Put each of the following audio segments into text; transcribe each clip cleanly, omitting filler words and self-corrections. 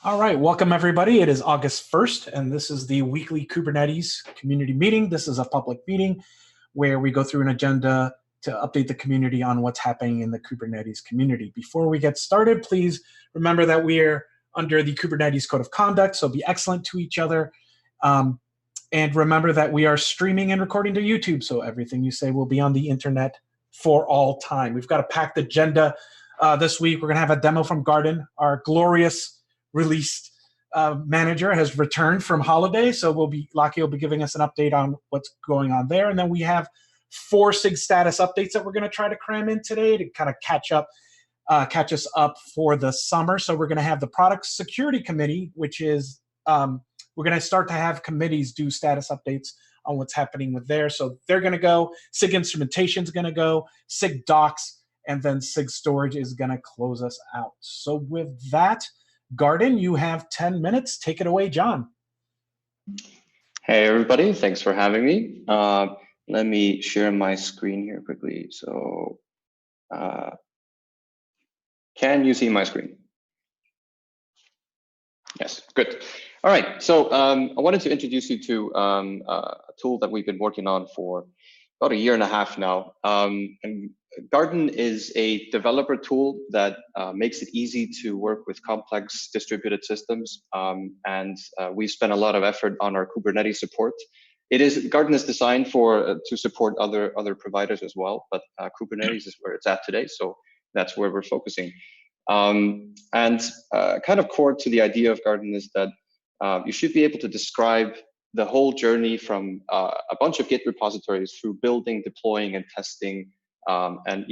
All right, welcome everybody. It is August 1st, and this is the weekly Kubernetes community meeting. This is a public meeting where we go through an agenda to update the community on what's happening in the Kubernetes community. Before we get started, please remember that we are under the Kubernetes Code of Conduct, so be excellent to each other. And remember that we are streaming and recording to YouTube, so everything you say will be on the internet for all time. We've got a packed agenda this week. We're going to have a demo from Garden, our glorious released manager has returned from holiday, so Laki will be giving us an update on what's going on there. And then we have 4 SIG status updates that we're going to try to cram in today to kind of catch us up for the summer. So we're going to have the product security committee, which is we're going to start to have committees do status updates on what's happening with there. So they're going to go. SIG instrumentation is going to go. SIG docs, and then SIG storage is going to close us out. So with that, Garden, you have 10 minutes. Take it away, John. Hey, everybody. Thanks for having me. Let me share my screen here quickly. So can you see my screen? Yes, good. All right. So I wanted to introduce you to a tool that we've been working on for about 1.5 years now. And Garden is a developer tool that makes it easy to work with complex distributed systems. We've spent a lot of effort on our Kubernetes support. Garden is designed to support other providers as well, but Kubernetes is where it's at today. So that's where we're focusing. Kind of core to the idea of Garden is that you should be able to describe the whole journey from a bunch of Git repositories through building, deploying, and testing. And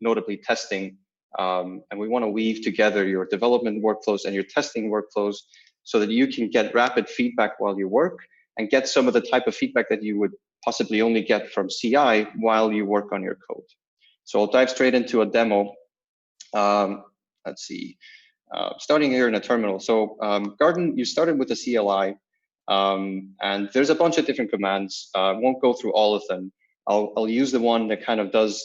notably testing. And we want to weave together your development workflows and your testing workflows so that you can get rapid feedback while you work and get some of the type of feedback that you would possibly only get from CI while you work on your code. So I'll dive straight into a demo. Let's see, starting here in a terminal. So Garden, you started with a CLI, and there's a bunch of different commands. I won't go through all of them. I'll use the one that kind of does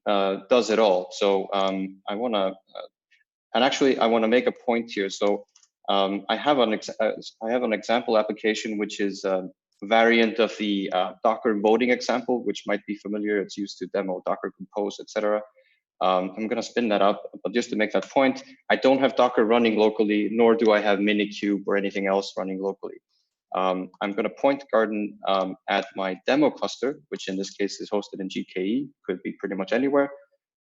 it all. So I want to make a point here. So I have an example application which is a variant of the Docker voting example, which might be familiar. It's used to demo Docker Compose, etc. I'm going to spin that up, but just to make that point, I don't have Docker running locally, nor do I have Minikube or anything else running locally. I'm going to point Garden at my demo cluster, which in this case is hosted in GKE, could be pretty much anywhere.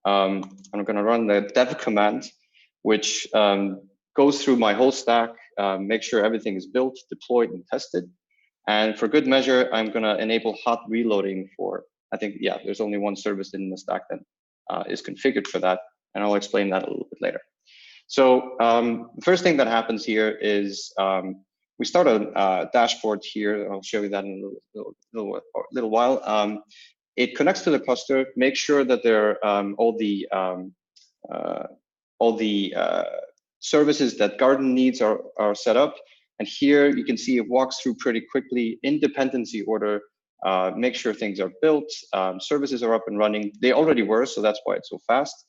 I'm going to run the dev command, which goes through my whole stack, make sure everything is built, deployed, and tested. And for good measure, I'm going to enable hot reloading for, I think, there's only one service in the stack that is configured for that. And I'll explain that a little bit later. So the first thing that happens here is we start a dashboard here. I'll show you that in a little while. It connects to the cluster. Make sure that there all the services that Garden needs are set up. And here you can see it walks through pretty quickly in dependency order. Make sure things are built. Services are up and running. They already were, so that's why it's so fast.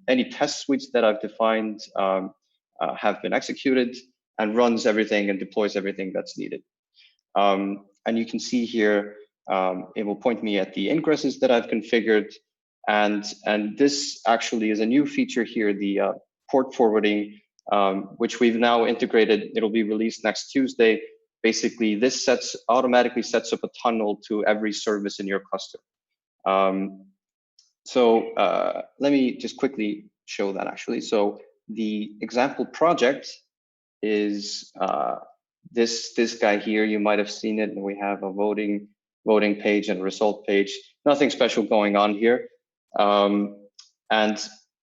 Any test suites that I've defined have been executed, and runs everything and deploys everything that's needed. And you can see here, it will point me at the ingresses that I've configured. And this actually is a new feature here, the port forwarding, which we've now integrated. It'll be released next Tuesday. Basically, this automatically sets up a tunnel to every service in your cluster. Let me just quickly show that actually. So the example project is this guy here. You might have seen it, and we have a voting page and a result page. Nothing special going on here. And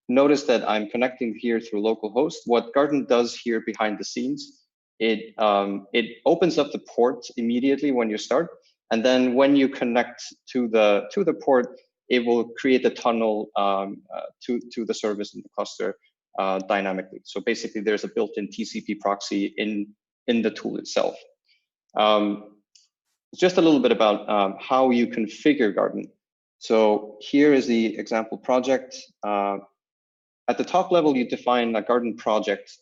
notice that I'm connecting here through localhost. What Garden does here behind the scenes, it opens up the port immediately when you start, and then when you connect to the port, it will create a tunnel to the service in the cluster dynamically. So basically, there's a built-in TCP proxy in the tool itself. Just a little bit about how you configure Garden. So here is the example project. At the top level, you define a Garden project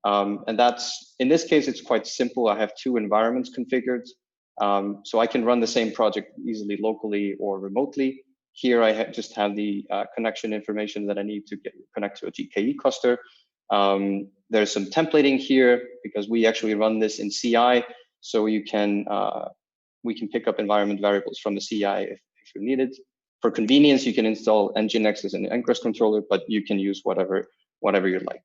And that's, in this case, it's quite simple. I have two environments configured. So I can run the same project easily locally or remotely. Here I just have the connection information that I need to connect to a GKE cluster. There's some templating here because we actually run this in CI. So you can, we can pick up environment variables from the CI if you need it. For convenience, you can install Nginx as an ingress controller, but you can use whatever you like.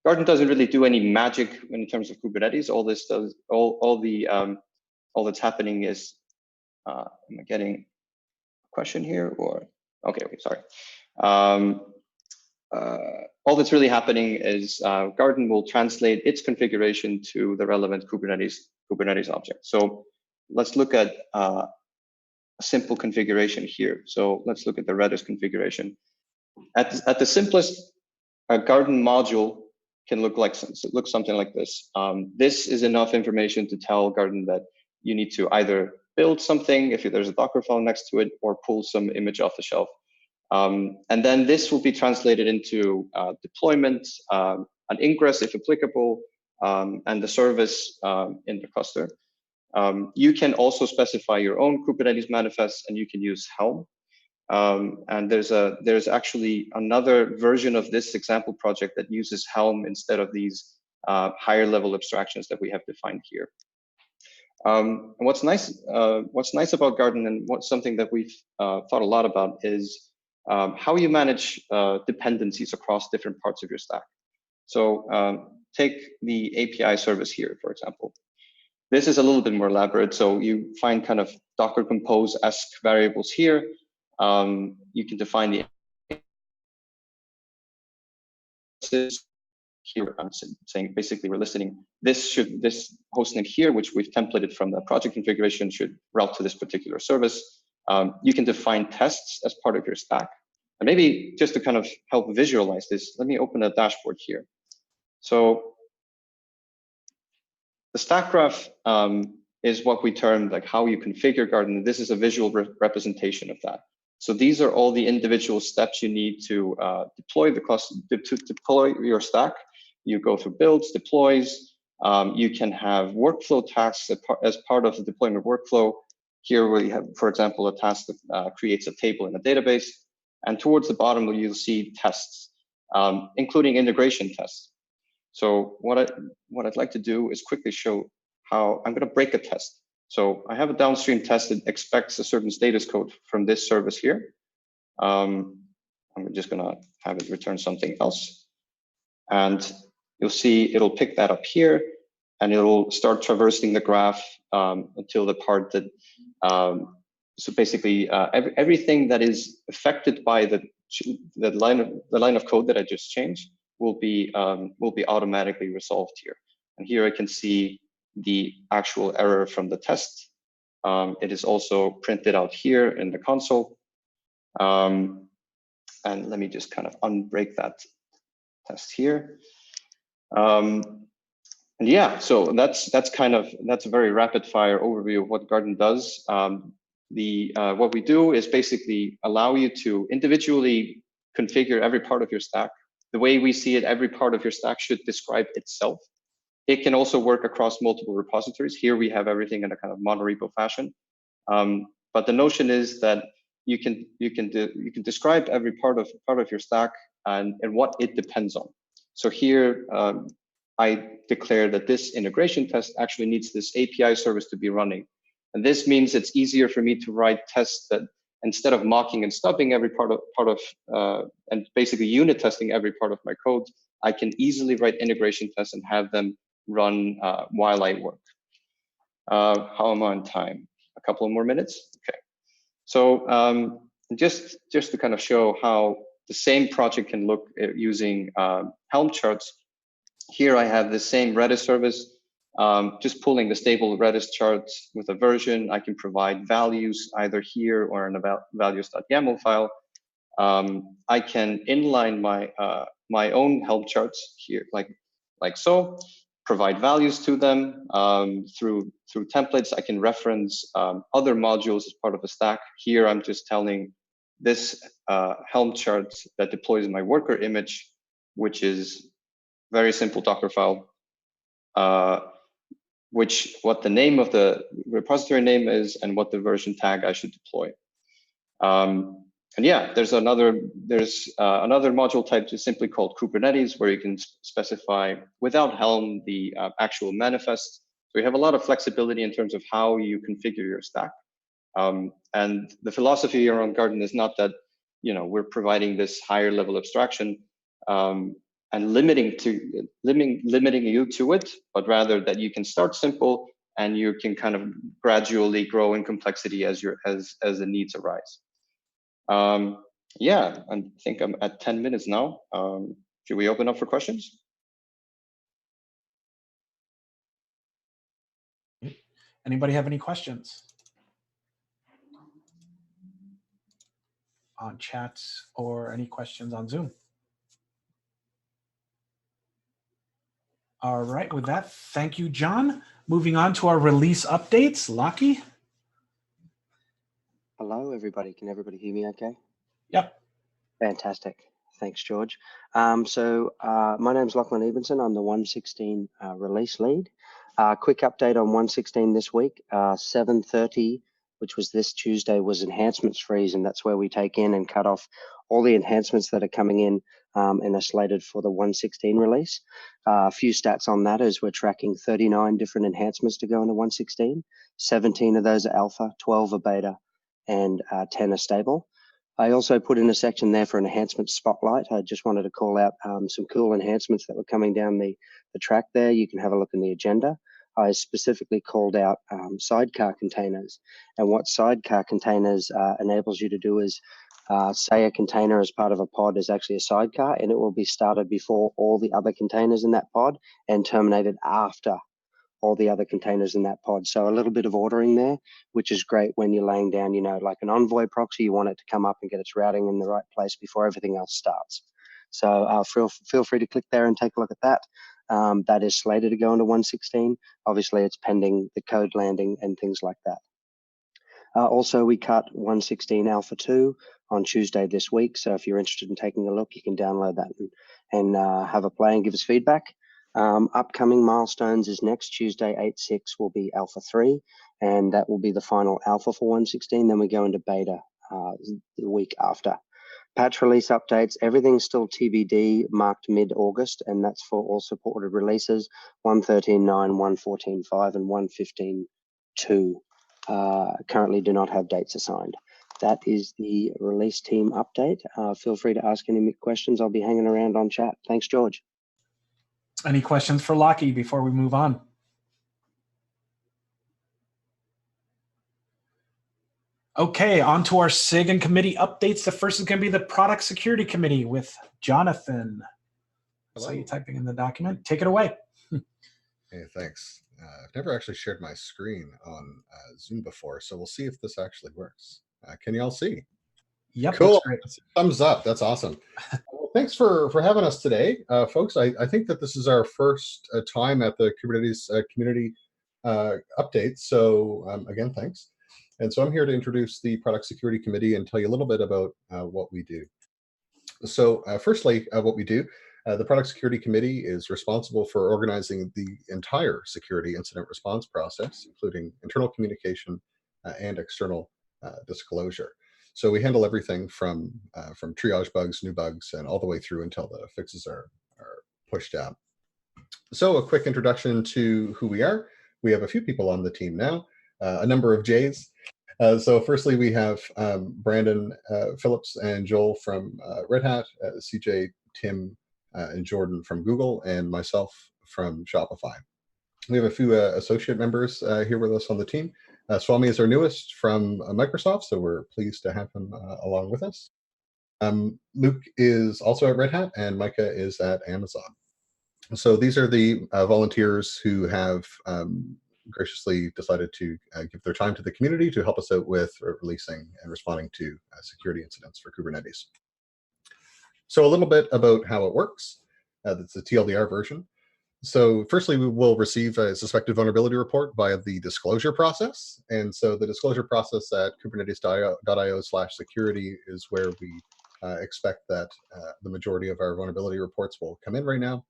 Garden doesn't really do any magic in terms of Kubernetes. All this does, all that's happening is, am I getting a question here or? Okay, sorry. All that's really happening is Garden will translate its configuration to the relevant Kubernetes object. So let's look at a simple configuration here. So let's look at the Redis configuration. At the simplest, a Garden module can look something like this. This is enough information to tell Garden that you need to either build something if there's a Docker file next to it, or pull some image off the shelf. And then this will be translated into deployment, an ingress if applicable, and the service in the cluster. You can also specify your own Kubernetes manifest, and you can use Helm. And there's actually another version of this example project that uses Helm instead of these higher level abstractions that we have defined here. And what's nice about Garden, and something that we've thought a lot about, is how you manage dependencies across different parts of your stack. So take the API service here, for example. This is a little bit more elaborate. So you find kind of Docker Compose-esque variables here. You can define the here. I'm saying basically we're listening. This hostname here, which we've templated from the project configuration, should route to this particular service. You can define tests as part of your stack. And maybe just to kind of help visualize this, let me open a dashboard here. So the stack graph is what we term like how you configure Garden. This is a visual representation of that. So these are all the individual steps you need to deploy the cluster, to deploy your stack. You go through builds, deploys. You can have workflow tasks as part of the deployment workflow. Here we have, for example, a task that creates a table in a database. And towards the bottom, you'll see tests, including integration tests. So what I'd like to do is quickly show how I'm going to break a test. So I have a downstream test that expects a certain status code from this service here. I'm just going to have it return something else. And you'll see it'll pick that up here, and it'll start traversing the graph until the part that, so basically everything that is affected by the line of code that I just changed will be automatically resolved here. And here I can see the actual error from the test. It is also printed out here in the console. And let me just kind of unbreak that test here. And yeah, so that's a very rapid fire overview of what Garden does. What we do is basically allow you to individually configure every part of your stack. The way we see it, every part of your stack should describe itself. It can also work across multiple repositories. Here we have everything in a kind of monorepo fashion. But the notion is that you can describe every part of your stack and what it depends on. So here I declare that this integration test actually needs this API service to be running. And this means it's easier for me to write tests that, instead of mocking and stubbing every part of and basically unit testing every part of my code, I can easily write integration tests and have them run while I work. How am I on time? A couple of more minutes? Okay. So just to kind of show how the same project can look using Helm charts. Here I have the same Redis service, just pulling the stable Redis charts with a version. I can provide values either here or in a values.yaml file. I can inline my own Helm charts here, like so, provide values to them through templates. I can reference other modules as part of the stack. Here I'm just telling this Helm chart that deploys my worker image, which is very simple Docker file. what the name of the repository name is and what the version tag I should deploy. And yeah, there's another module type just simply called Kubernetes, where you can specify without Helm the actual manifest. So you have a lot of flexibility in terms of how you configure your stack. And the philosophy around Garden is not that we're providing this higher level abstraction and limiting you to it, but rather that you can start simple and you can kind of gradually grow in complexity as the needs arise. Yeah, I think I'm at 10 minutes now. Should we open up for questions? Anybody have any questions on chats or any questions on Zoom? All right, with that, thank you, John. Moving on to our release updates. Laki? Hello, everybody. Can everybody hear me okay? Yep. Fantastic. Thanks, George. My name's Lachlan Ebenson. I'm the 116 release lead. Quick update on 116 this week. 7:30, which was this Tuesday, was enhancements freeze, and that's where we take in and cut off all the enhancements that are coming in and are slated for the 116 release. A few stats on that is we're tracking 39 different enhancements to go into 116. 17 of those are alpha, 12 are beta, and 10 are stable. I also put in a section there for Enhancement Spotlight. I just wanted to call out some cool enhancements that were coming down the track there. You can have a look in the agenda. I specifically called out Sidecar Containers. And what Sidecar Containers enables you to do is say a container as part of a pod is actually a sidecar, and it will be started before all the other containers in that pod and terminated after all the other containers in that pod. So a little bit of ordering there, which is great when you're laying down, like an Envoy proxy, you want it to come up and get its routing in the right place before everything else starts. So feel free to click there and take a look at that. That is slated to go into 116. Obviously, it's pending the code landing and things like that. Also, we cut 116 Alpha 2 on Tuesday this week. So if you're interested in taking a look, you can download that and have a play and give us feedback. Upcoming milestones is next Tuesday, 8/6 will be Alpha 3, and that will be the final Alpha for 116. Then we go into beta the week after. Patch release updates, everything's still TBD, marked mid-August, and that's for all supported releases, 113.9, 114.5, and 115.2. Currently do not have dates assigned. That is the release team update. Feel free to ask any questions. I'll be hanging around on chat. Thanks, George. Any questions for Laki before we move on? Okay, on to our SIG and committee updates. The first is going to be the Product Security Committee with Jonathan. Hello. So you typing in the document. Take it away. Hey, thanks. I've never actually shared my screen on Zoom before, so we'll see if this actually works. Can you all see? Yep, cool. Looks great. Thumbs up. That's awesome. Well, thanks for having us today, folks. I think that this is our first time at the Kubernetes community update. So again, thanks. And so I'm here to introduce the Product Security Committee and tell you a little bit about what we do. So firstly, what we do, the Product Security Committee is responsible for organizing the entire security incident response process, including internal communication and external disclosure. So we handle everything from triage bugs, new bugs, and all the way through until the fixes are pushed out. So a quick introduction to who we are. We have a few people on the team now, a number of J's. So firstly, we have Brandon Phillips and Joel from Red Hat, CJ, Tim, and Jordan from Google, and myself from Shopify. We have a few associate members here with us on the team. Swami is our newest from Microsoft, so we're pleased to have him along with us. Luke is also at Red Hat, and Micah is at Amazon. So these are the volunteers who have graciously decided to give their time to the community to help us out with releasing and responding to security incidents for Kubernetes. So a little bit about how it works. That's the TLDR version. So firstly, we will receive a suspected vulnerability report via the disclosure process. And so the disclosure process at kubernetes.io/security is where we expect that the majority of our vulnerability reports will come in right now.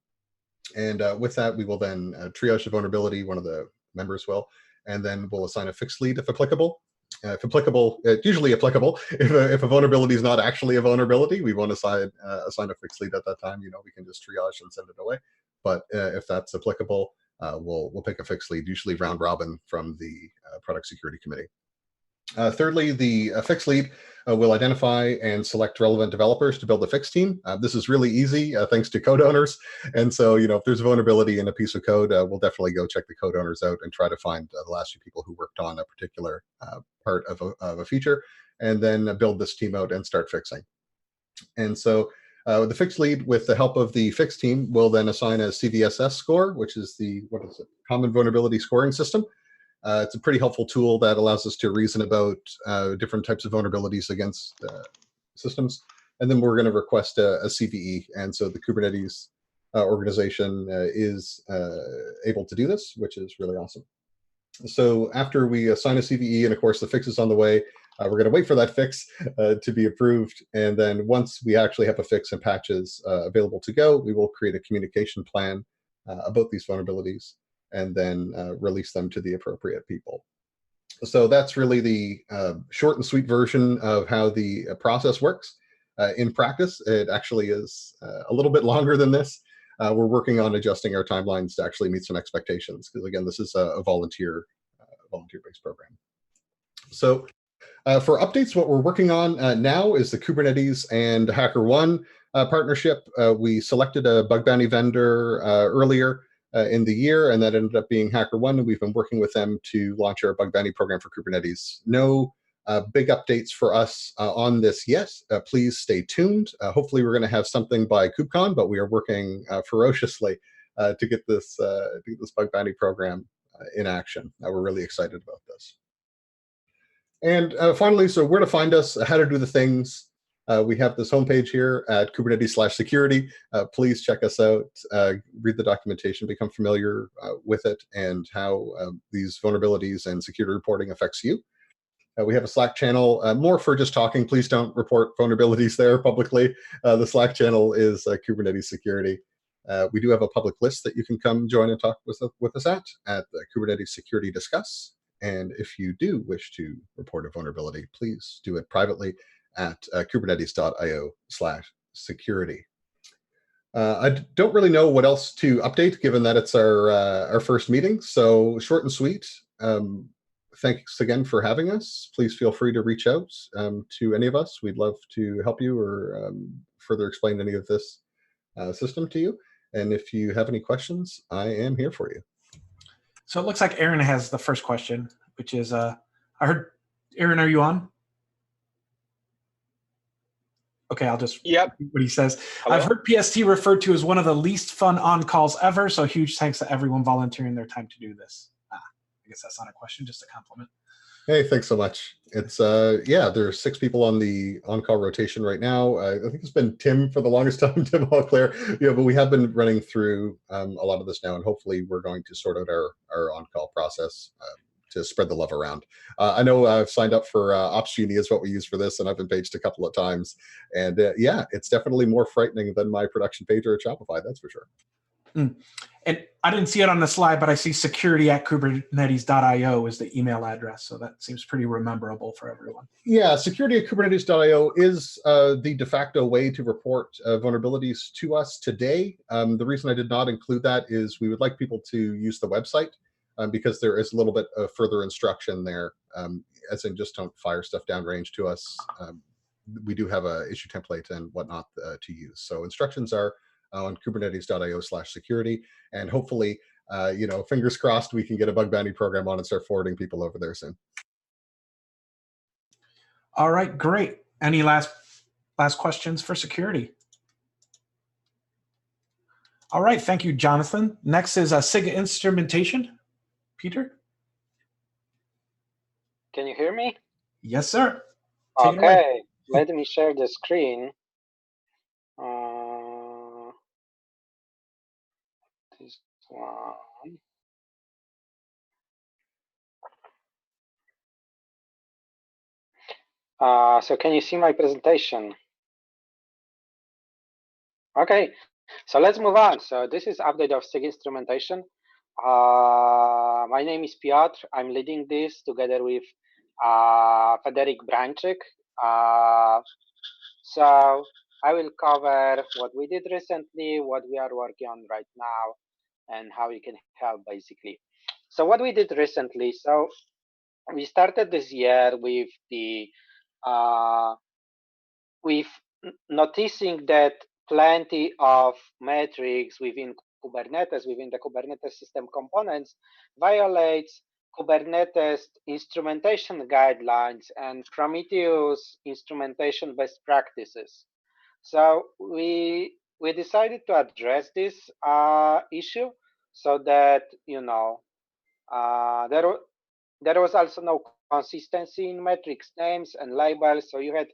And with that, we will then triage the vulnerability, one of the members will, and then we'll assign a fixed lead if applicable. If applicable, usually applicable. If a vulnerability is not actually a vulnerability, we won't assign a fixed lead at that time. We can just triage and send it away. But if that's applicable, we'll pick a fixed lead, usually round robin from the product security committee. Thirdly, the fix lead will identify and select relevant developers to build the fix team. This is really easy thanks to code owners. And so, if there's a vulnerability in a piece of code, we'll definitely go check the code owners out and try to find the last few people who worked on a particular part of a feature, and then build this team out and start fixing. And so the fix lead, with the help of the fix team, will then assign a CVSS score, which is the, Common Vulnerability Scoring System. It's a pretty helpful tool that allows us to reason about different types of vulnerabilities against systems. And then we're going to request a CVE. And so the Kubernetes organization is able to do this, which is really awesome. So after we assign a CVE, and of course the fix is on the way, we're going to wait for that fix to be approved. And then once we actually have a fix and patches available to go, we will create a communication plan about these vulnerabilities, and then release them to the appropriate people. So that's really the short and sweet version of how the process works. In practice, it actually is a little bit longer than this. We're working on adjusting our timelines to actually meet some expectations, because again, this is a volunteer-based program. So for updates, what we're working on now is the Kubernetes and HackerOne partnership. We selected a bug bounty vendor earlier in the year, and that ended up being HackerOne, and we've been working with them to launch our bug bounty program for Kubernetes. No big updates for us on this yet. Please stay tuned. Hopefully we're going to have something by KubeCon, but we are working ferociously to get this bug bounty program in action. We're really excited about this. And finally, so where to find us, how to do the things. We have this homepage here at Kubernetes/security. Please check us out, read the documentation, become familiar with it, and how these vulnerabilities and security reporting affects you. We have a Slack channel, more for just talking. Please don't report vulnerabilities there publicly. The Slack channel is Kubernetes Security. We do have a public list that you can come join and talk with us at the Kubernetes Security Discuss. And if you do wish to report a vulnerability, please do it privately at kubernetes.io/security. I don't really know what else to update, given that it's our first meeting. So short and sweet. Thanks again for having us. Please feel free to reach out to any of us. We'd love to help you or further explain any of this system to you. And if you have any questions, I am here for you. So it looks like Aaron has the first question, which is, I heard, Aaron, are you on? Okay, I'll just repeat what he says. Hello? I've heard PST referred to as one of the least fun on-calls ever, so huge thanks to everyone volunteering their time to do this. I guess that's not a question, just a compliment. Hey, thanks so much. It's yeah, there's 6 people on the on-call rotation right now. I think it's been Tim for the longest time, Tim Allclair. But we have been running through a lot of this now, and hopefully we're going to sort out our on-call process to spread the love around. I know I've signed up for OpsGenie is what we use for this, and I've been paged a couple of times. And yeah, it's definitely more frightening than my production pager at Shopify, that's for sure. Mm. And I didn't see it on the slide, but I see security@kubernetes.io is the email address. So that seems pretty rememberable for everyone. Yeah, security@kubernetes.io is the de facto way to report vulnerabilities to us today. The reason I did not include that is we would like people to use the website because there is a little bit of further instruction there, as in just don't fire stuff downrange to us. We do have a issue template and whatnot to use. So instructions are on kubernetes.io/security, and hopefully, fingers crossed, we can get a bug bounty program on and start forwarding people over there soon. All right, great. Any last questions for security? All right, thank you, Jonathan. Next is SIG instrumentation. Peter? Can you hear me? Yes, sir. Take it away. Let me share the screen. This one. So can you see my presentation? Okay. So let's move on. So this is update of SIG instrumentation. My name is Piotr. I'm leading this together with Frederick Branczyk. So I will cover what we did recently, what we are working on right now, and how you can help basically. So what we did recently, so we started this year with the with noticing that plenty of metrics within Kubernetes, within the Kubernetes system components, violates Kubernetes instrumentation guidelines and Prometheus instrumentation best practices. So we decided to address this issue so that there was also no consistency in metrics names and labels. So you had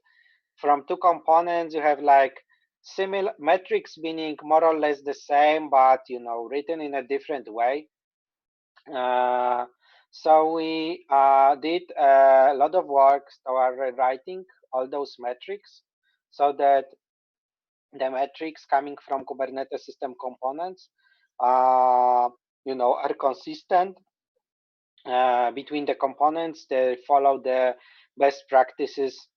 from two components, you have like similar metrics meaning more or less the same, but written in a different way. So we did a lot of work toward rewriting all those metrics so that the metrics coming from Kubernetes system components, are consistent between the components. They follow the best practices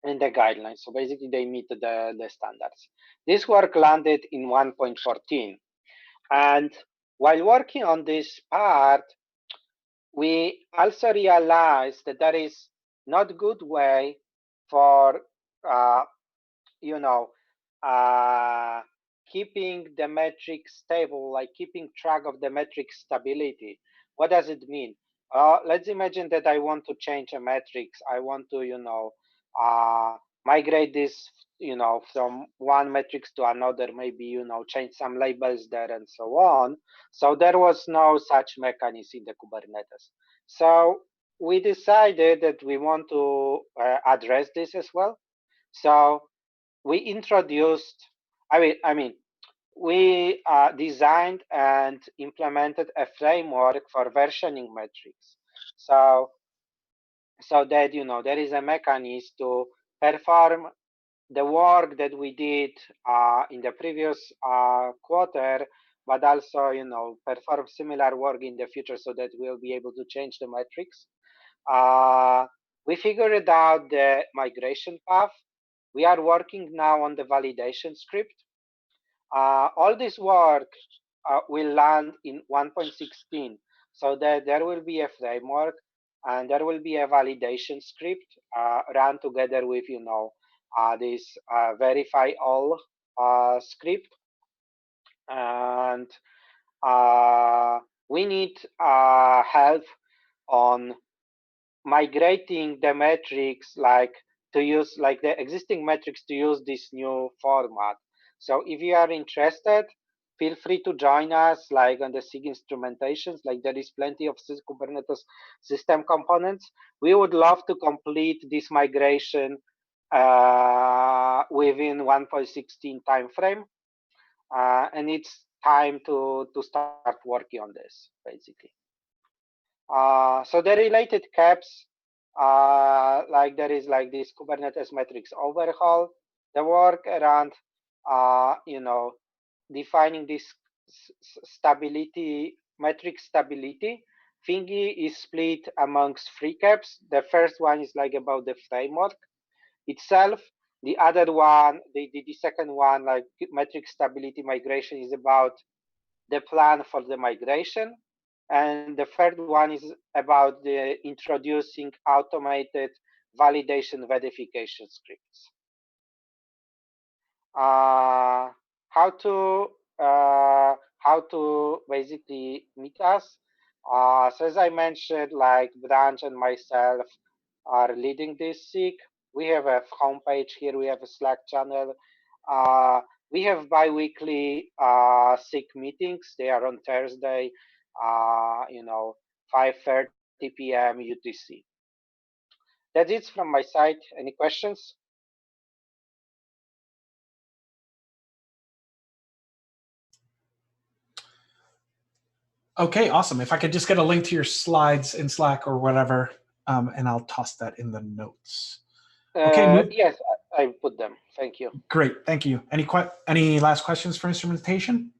in the guidelines. So basically, they meet the standards. This work landed in 1.14. And while working on this part, we also realized that there is not good way for keeping the metrics stable, like keeping track of the metric stability. What does it mean? Let's imagine that I want to change a metrics. I want to, migrate this, from one metrics to another, maybe, change some labels there and so on. So there was no such mechanism in the Kubernetes. So we decided that we want to address this as well. So we introduced, we designed and implemented a framework for versioning metrics. So that, there is a mechanism to perform the work that we did in the previous quarter, but also, perform similar work in the future so that we'll be able to change the metrics. We figured out the migration path. We are working now on the validation script. All this work will land in 1.16, so that there will be a framework and there will be a validation script run together with, this verify all script. And we need help on migrating the metrics, like to use like the existing metrics to use this new format. So if you are interested, feel free to join us like on the SIG instrumentations. Like there is plenty of Kubernetes system components. We would love to complete this migration within 1.16 timeframe. And it's time to start working on this, basically. So the related caps, like there is like this Kubernetes metrics overhaul, the work around, defining this stability, metric stability thingy is split amongst three caps. The first one is like about the framework itself. The other one, the second one, like metric stability migration, is about the plan for the migration. And the third one is about the introducing automated validation verification scripts. How to basically meet us? So as I mentioned, like Branch and myself are leading this SIG. We have a homepage here. We have a Slack channel. We have bi-weekly SIG meetings. They are on Thursday, 5:30 p.m. UTC. That's it from my side. Any questions? Okay, awesome. If I could just get a link to your slides in Slack or whatever, and I'll toss that in the notes. Okay. Yes, I put them. Thank you. Great, thank you. Any last questions for instrumentation?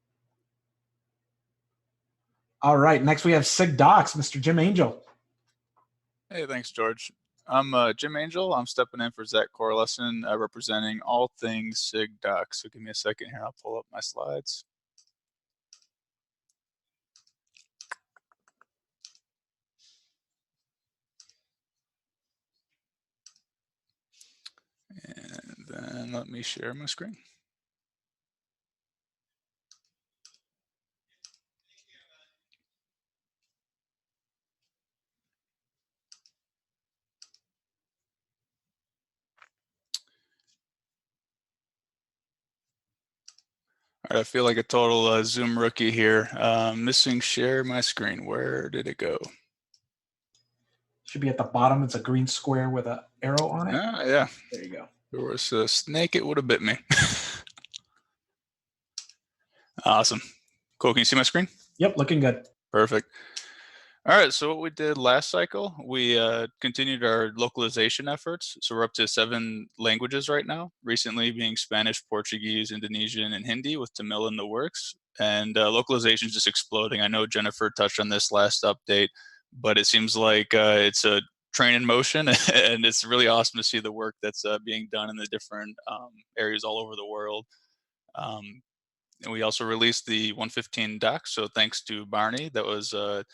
All right, next we have SIG Docs, Mr. Jim Angel. Hey, thanks, George. I'm Jim Angel. I'm stepping in for Zach Corlesson, representing all things SIG Docs. So give me a second here. I'll pull up my slides. And then let me share my screen. All right, I feel like a total Zoom rookie here. Missing share my screen. Where did it go? Should be at the bottom. It's a green square with an arrow on it. Yeah. There you go. If there was a snake, it would have bit me. Awesome. Cool. Can you see my screen? Yep, looking good. Perfect. All right, so what we did last cycle, we continued our localization efforts. So we're up to 7 languages right now, recently being Spanish, Portuguese, Indonesian, and Hindi, with Tamil in the works. And localization is just exploding. I know Jennifer touched on this last update, but it seems like it's a train in motion, and it's really awesome to see the work that's being done in the different areas all over the world. And we also released the 115 doc, so thanks to Barney. That was a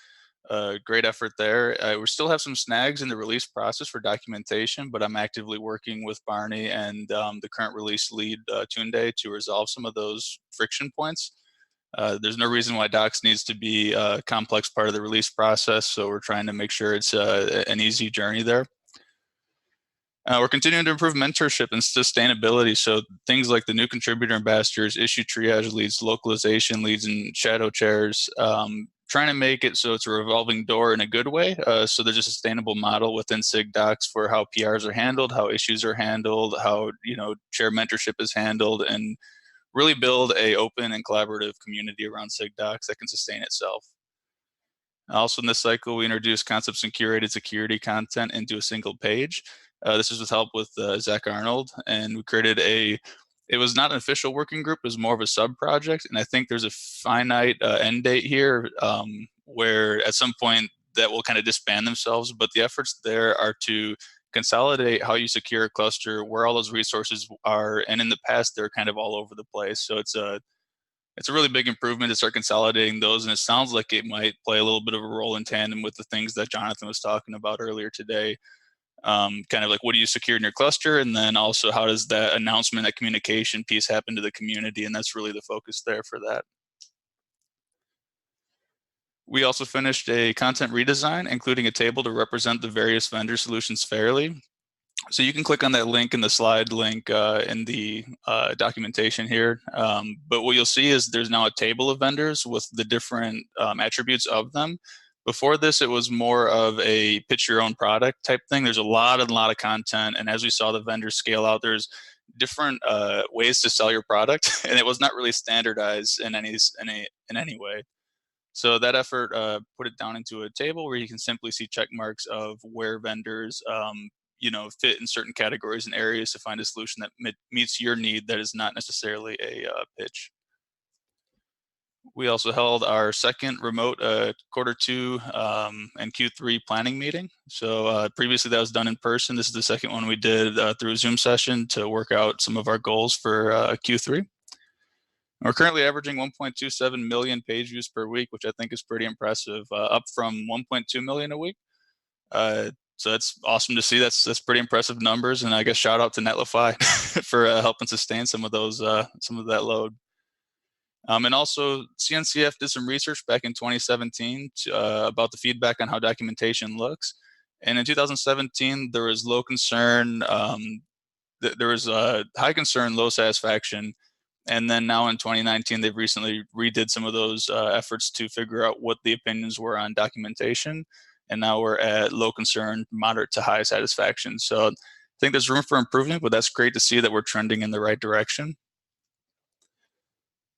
great effort there. We still have some snags in the release process for documentation, but I'm actively working with Barney and the current release lead, Tunde, to resolve some of those friction points. There's no reason why docs needs to be a complex part of the release process, so we're trying to make sure it's an easy journey there. We're continuing to improve mentorship and sustainability. So things like the new contributor ambassadors, issue triage leads, localization leads, and shadow chairs, trying to make it so it's a revolving door in a good way. So there's a sustainable model within SIG Docs for how PRs are handled, how issues are handled, how chair mentorship is handled, and really build a open and collaborative community around SIG Docs that can sustain itself. Also in this cycle, we introduced concepts and curated security content into a single page. This is with help with Zach Arnold, and we created it was not an official working group, it was more of a sub-project, and I think there's a finite end date here where at some point that will kind of disband themselves, but the efforts there are to consolidate how you secure a cluster, where all those resources are, and in the past they're kind of all over the place. So it's a really big improvement to start consolidating those, and it sounds like it might play a little bit of a role in tandem with the things that Jonathan was talking about earlier today. Kind of like, what do you secure in your cluster, and then also how does that announcement, that communication piece happen to the community, and that's really the focus there for that. We also finished a content redesign, including a table to represent the various vendor solutions fairly. So you can click on that link in the slide link in the documentation here. But what you'll see is there's now a table of vendors with the different attributes of them. Before this, it was more of a pitch your own product type thing. There's a lot of content. And as we saw the vendors scale out, there's different ways to sell your product. And it was not really standardized in any way. So that effort put it down into a table where you can simply see check marks of where vendors fit in certain categories and areas to find a solution that meets your need that is not necessarily a pitch. We also held our second remote Q2 and Q3 planning meeting. So previously that was done in person. This is the second one we did through a Zoom session to work out some of our goals for Q3. We're currently averaging 1.27 million page views per week, which I think is pretty impressive, up from 1.2 million a week. So that's awesome to see. That's pretty impressive numbers, and I guess shout out to Netlify for helping sustain some of that load. And also CNCF did some research back in 2017 about the feedback on how documentation looks. And in 2017, there was low concern, there was high concern, low satisfaction. And then now in 2019, they've recently redid some of those efforts to figure out what the opinions were on documentation. And now we're at low concern, moderate to high satisfaction. So I think there's room for improvement, but that's great to see that we're trending in the right direction.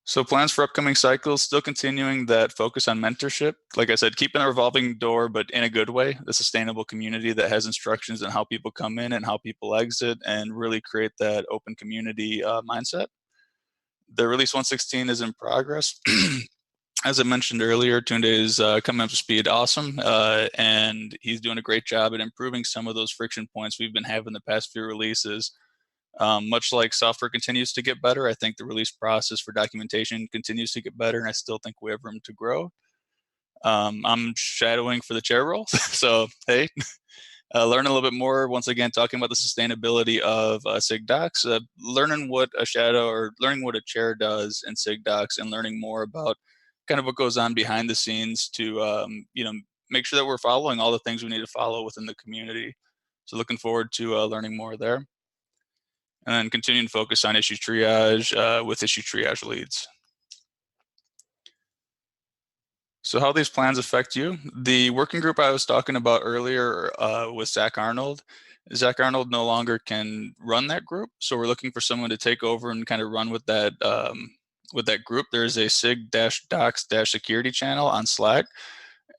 So plans for upcoming cycles, still continuing that focus on mentorship. Like I said, keeping a revolving door, but in a good way, the sustainable community that has instructions on how people come in and how people exit, and really create that open community mindset. The release 116 is in progress. As I mentioned earlier, Tunde is coming up to speed awesome, and he's doing a great job at improving some of those friction points we've been having the past few releases. Much like software continues to get better, I think the release process for documentation continues to get better, and I still think we have room to grow. I'm shadowing for the chair role, so hey, learn a little bit more, once again, talking about the sustainability of SIGDocs, learning what a shadow or learning what a chair does in SIGDocs, and learning more about kind of what goes on behind the scenes to make sure that we're following all the things we need to follow within the community. So looking forward to learning more there. And then continuing to focus on issue triage with issue triage leads. So how these plans affect you? The working group I was talking about earlier with Zach Arnold. Zach Arnold no longer can run that group, so we're looking for someone to take over and kind of run with that group. There's a sig-docs-security channel on Slack,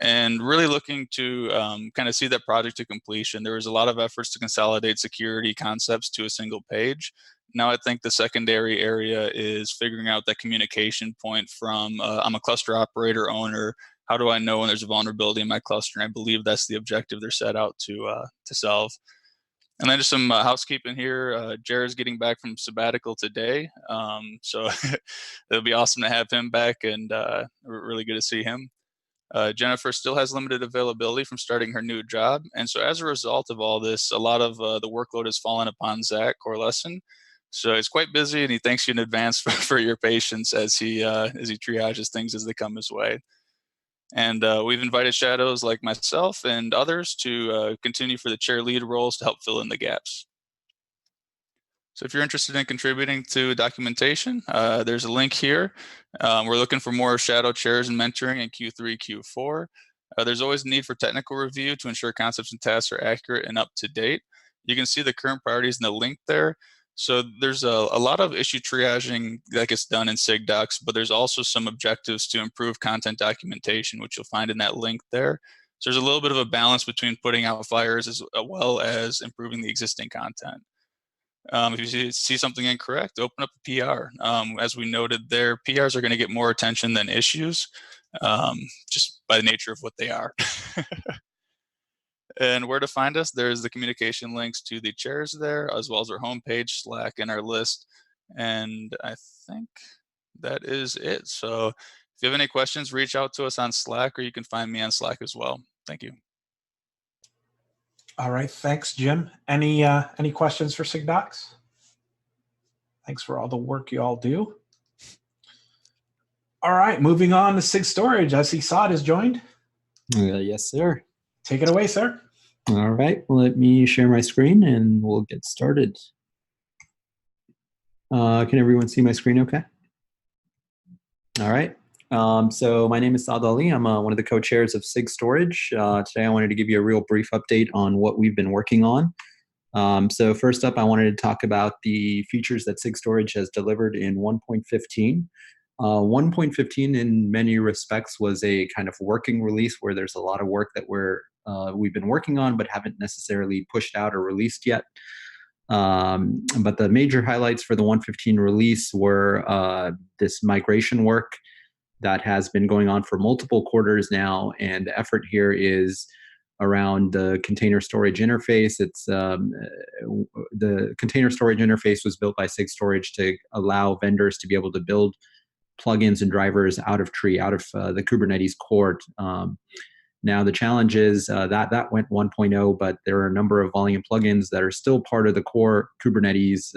and really looking to kind of see that project to completion. There was a lot of efforts to consolidate security concepts to a single page. Now I think the secondary area is figuring out that communication point from I'm a cluster operator owner. How do I know when there's a vulnerability in my cluster? And I believe that's the objective they're set out to solve. And then just some housekeeping here. Jared's getting back from sabbatical today, so it'll be awesome to have him back, and really good to see him. Jennifer still has limited availability from starting her new job. And so as a result of all this, a lot of the workload has fallen upon Zach Corlesson. So he's quite busy, and he thanks you in advance for your patience as he triages things as they come his way. And we've invited shadows like myself and others to continue for the chair lead roles to help fill in the gaps. So if you're interested in contributing to documentation, there's a link here. We're looking for more shadow chairs and mentoring in Q3, Q4. There's always a need for technical review to ensure concepts and tasks are accurate and up to date. You can see the current priorities in the link there. So there's a lot of issue triaging that gets done in SIGDocs, but there's also some objectives to improve content documentation, which you'll find in that link there. So there's a little bit of a balance between putting out fires as well as improving the existing content. If you see something incorrect, open up a PR. As we noted there, PRs are going to get more attention than issues, just by the nature of what they are. And where to find us, there's the communication links to the chairs there, as well as our homepage, Slack, and our list. And I think that is it. So if you have any questions, reach out to us on Slack, or you can find me on Slack as well. Thank you. All right, thanks, Jim. Any questions for SIGDocs? Thanks for all the work you all do. All right, moving on to SIG storage. I see Saad has joined. Yes, sir. Take it away, sir. All right, let me share my screen and we'll get started. Can everyone see my screen okay? All right. So my name is Saad Ali. I'm one of the co-chairs of SIG Storage. Today I wanted to give you a real brief update on what we've been working on. So first up, I wanted to talk about the features that SIG Storage has delivered in 1.15. 1.15 in many respects was a kind of working release where there's a lot of work that we've been working on but haven't necessarily pushed out or released yet. But the major highlights for the 1.15 release were this migration work that has been going on for multiple quarters now, and the effort here is around the container storage interface. It's the container storage interface was built by SIG Storage to allow vendors to be able to build plugins and drivers out of tree, out of the Kubernetes core. Now the challenge is that went 1.0, but there are a number of volume plugins that are still part of the core Kubernetes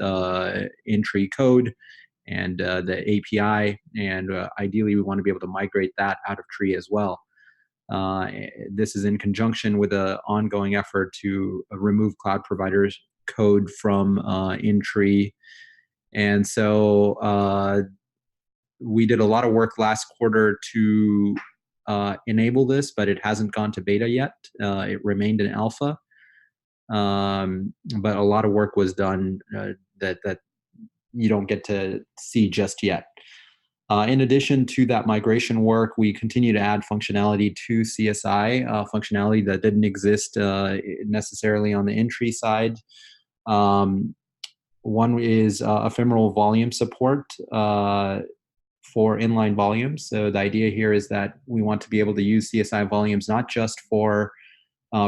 in-tree code and the API, and ideally we want to be able to migrate that out of tree as well. This is in conjunction with an ongoing effort to remove cloud providers code from in-tree. And so we did a lot of work last quarter to enable this, but it hasn't gone to beta yet. It remained in alpha, but a lot of work was done that you don't get to see just yet. In addition to that migration work, we continue to add functionality to CSI, functionality that didn't exist necessarily on the entry side. One is ephemeral volume support for inline volumes. So the idea here is that we want to be able to use CSI volumes not just for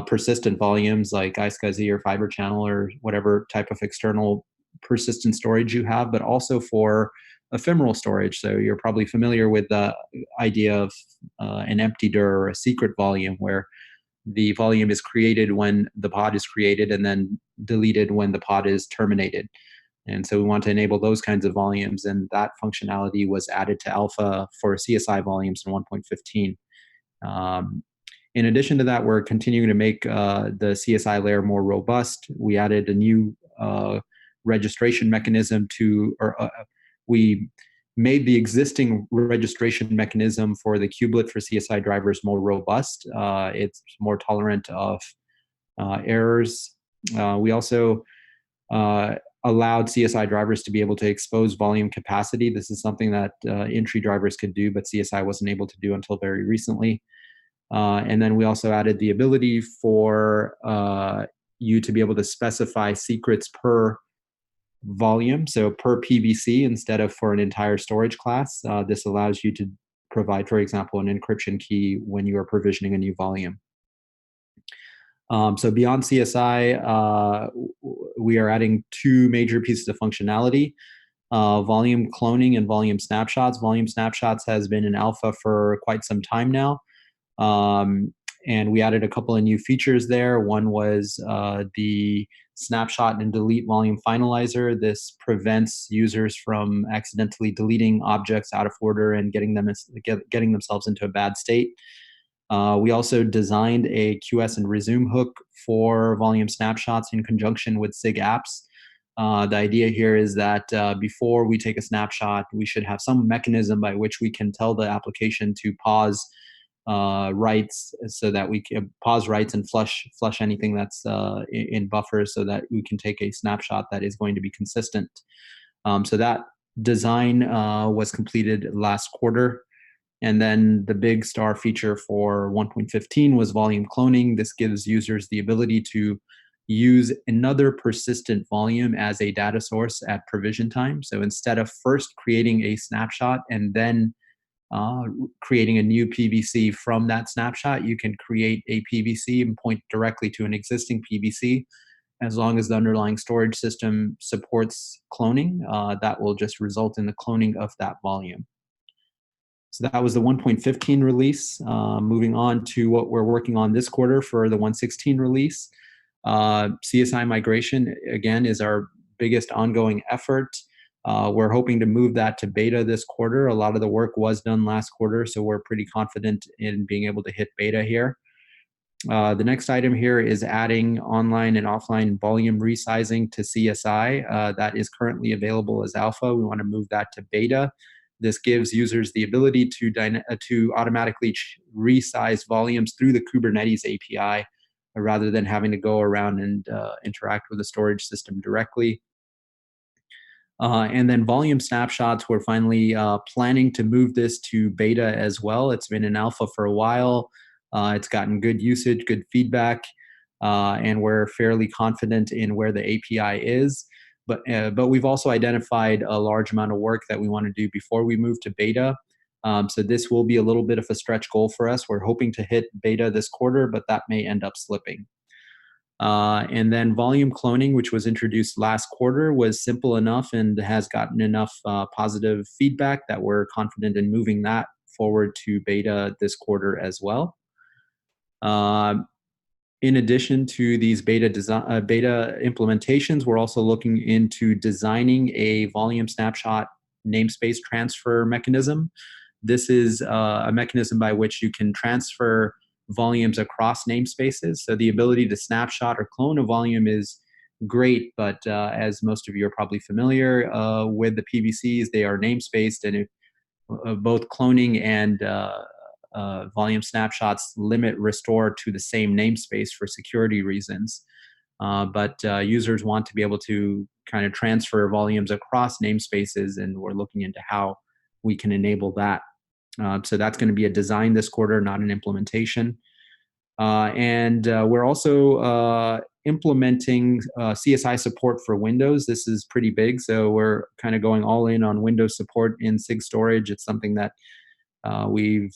persistent volumes like iSCSI or Fiber Channel or whatever type of external persistent storage you have, but also for ephemeral storage. So you're probably familiar with the idea of an empty dir or a secret volume, where the volume is created when the pod is created and then deleted when the pod is terminated. And so we want to enable those kinds of volumes, and that functionality was added to alpha for CSI volumes in 1.15. In addition to that, we're continuing to make the CSI layer more robust. We added a new registration mechanism we made the existing registration mechanism for the kubelet for CSI drivers more robust. It's more tolerant of errors. We also allowed CSI drivers to be able to expose volume capacity. This is something that entry drivers could do, but CSI wasn't able to do until very recently. And then we also added the ability for you to be able to specify secrets per volume, so per PVC instead of for an entire storage class. This allows you to provide, for example, an encryption key when you are provisioning a new volume. So beyond CSI, we are adding two major pieces of functionality: volume cloning and volume snapshots. Volume snapshots has been in alpha for quite some time now. And we added a couple of new features there. One was the snapshot and delete volume finalizer. This prevents users from accidentally deleting objects out of order and getting themselves into a bad state. We also designed a QS and resume hook for volume snapshots in conjunction with SIG apps. The idea here is that before we take a snapshot, we should have some mechanism by which we can tell the application to pause writes, so that we can pause writes and flush anything that's in buffer, so that we can take a snapshot that is going to be consistent. So that design was completed last quarter. And then the big star feature for 1.15 was volume cloning. This gives users the ability to use another persistent volume as a data source at provision time. So instead of first creating a snapshot and then creating a new PVC from that snapshot, you can create a PVC and point directly to an existing PVC. As long as the underlying storage system supports cloning, that will just result in the cloning of that volume. So that was the 1.15 release. Moving on to what we're working on this quarter for the 1.16 release. CSI migration, again, is our biggest ongoing effort. We're hoping to move that to beta this quarter. A lot of the work was done last quarter, so we're pretty confident in being able to hit beta here. The next item here is adding online and offline volume resizing to CSI. That is currently available as alpha. We want to move that to beta. This gives users the ability to automatically resize volumes through the Kubernetes API rather than having to go around and interact with the storage system directly. And then volume snapshots, we're finally planning to move this to beta as well. It's been in alpha for a while. It's gotten good usage, good feedback, and we're fairly confident in where the API is. But we've also identified a large amount of work that we want to do before we move to beta. So this will be a little bit of a stretch goal for us. We're hoping to hit beta this quarter, but that may end up slipping. And then volume cloning, which was introduced last quarter, was simple enough and has gotten enough positive feedback that we're confident in moving that forward to beta this quarter as well. In addition to these beta implementations, we're also looking into designing a volume snapshot namespace transfer mechanism. This is a mechanism by which you can transfer volumes across namespaces. So the ability to snapshot or clone a volume is great, but as most of you are probably familiar with the PVCs, they are namespaced, and if both cloning and volume snapshots limit restore to the same namespace for security reasons. But users want to be able to kind of transfer volumes across namespaces, and we're looking into how we can enable that. So that's going to be a design this quarter, not an implementation. And we're also implementing CSI support for Windows. This is pretty big, so we're kind of going all in on Windows support in SIG storage. It's something that we've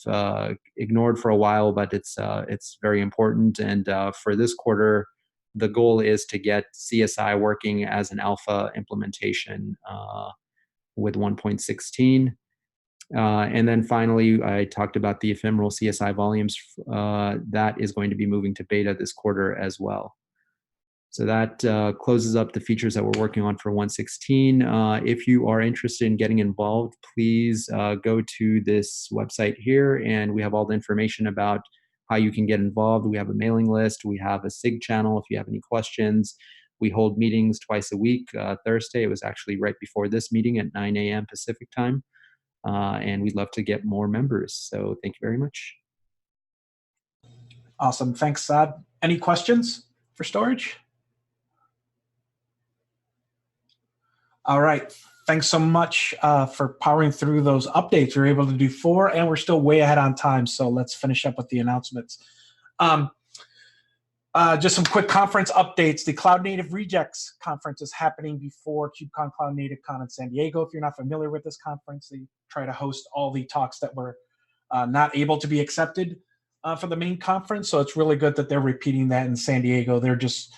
ignored for a while, but it's very important. And for this quarter, the goal is to get CSI working as an alpha implementation with 1.16. And then finally, I talked about the ephemeral CSI volumes. That is going to be moving to beta this quarter as well. So that closes up the features that we're working on for 1.16. If you are interested in getting involved, please go to this website here, and we have all the information about how you can get involved. We have a mailing list. We have a SIG channel if you have any questions. We hold meetings twice a week. Thursday, it was actually right before this meeting at 9 a.m. Pacific time. And we'd love to get more members. So thank you very much. Awesome. Thanks, Saad. Any questions for storage? All right. Thanks so much for powering through those updates. We were able to do 4, and we're still way ahead on time. So let's finish up with the announcements. Just some quick conference updates. The Cloud Native Rejects conference is happening before KubeCon Cloud Native Con in San Diego. If you're not familiar with this conference, they try to host all the talks that were not able to be accepted for the main conference. So it's really good that they're repeating that in San Diego. They're just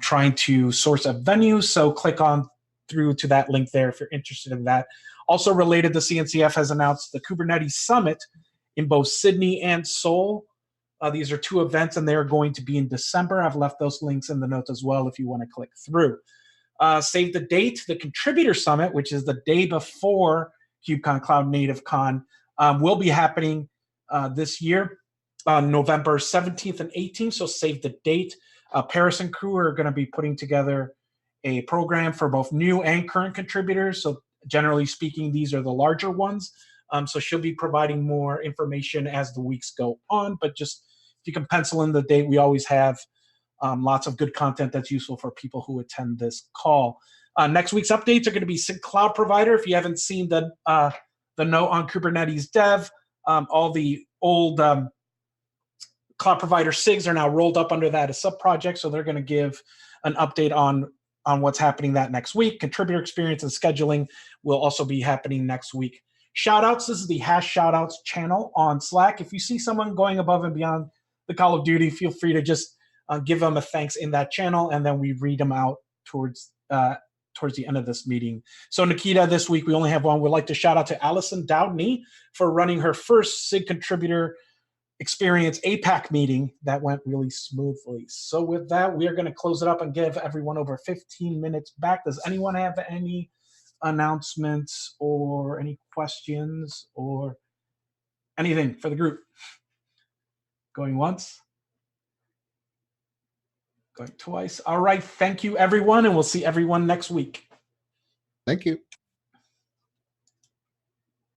trying to source a venue. So click on through to that link there if you're interested in that. Also related, the CNCF has announced the Kubernetes Summit in both Sydney and Seoul. These are 2 events, and they're going to be in December. I've left those links in the notes as well if you want to click through. Save the date. The Contributor Summit, which is the day before KubeCon Cloud Native Con, will be happening this year on November 17th and 18th, so save the date. Paris and crew are going to be putting together a program for both new and current contributors. So generally speaking, these are the larger ones. So she'll be providing more information as the weeks go on, but just if you can pencil in the date, we always have lots of good content that's useful for people who attend this call. Next week's updates are going to be SIG Cloud Provider. If you haven't seen the note on Kubernetes Dev, all the old Cloud Provider SIGs are now rolled up under that as sub-projects, so they're going to give an update on what's happening that next week. Contributor experience and scheduling will also be happening next week. Shoutouts, this is the #shoutouts channel on Slack. If you see someone going above and beyond the Call of Duty, feel free to just give them a thanks in that channel, and then we read them out towards the end of this meeting. So Nikita, this week we only have one. We'd like to shout out to Allison Doudney for running her first SIG contributor experience APAC meeting. That went really smoothly. So with that, we are going to close it up and give everyone over 15 minutes back. Does anyone have any announcements or any questions or anything for the group? Going once? Going twice? All right. Thank you, everyone, and we'll see everyone next week. Thank you.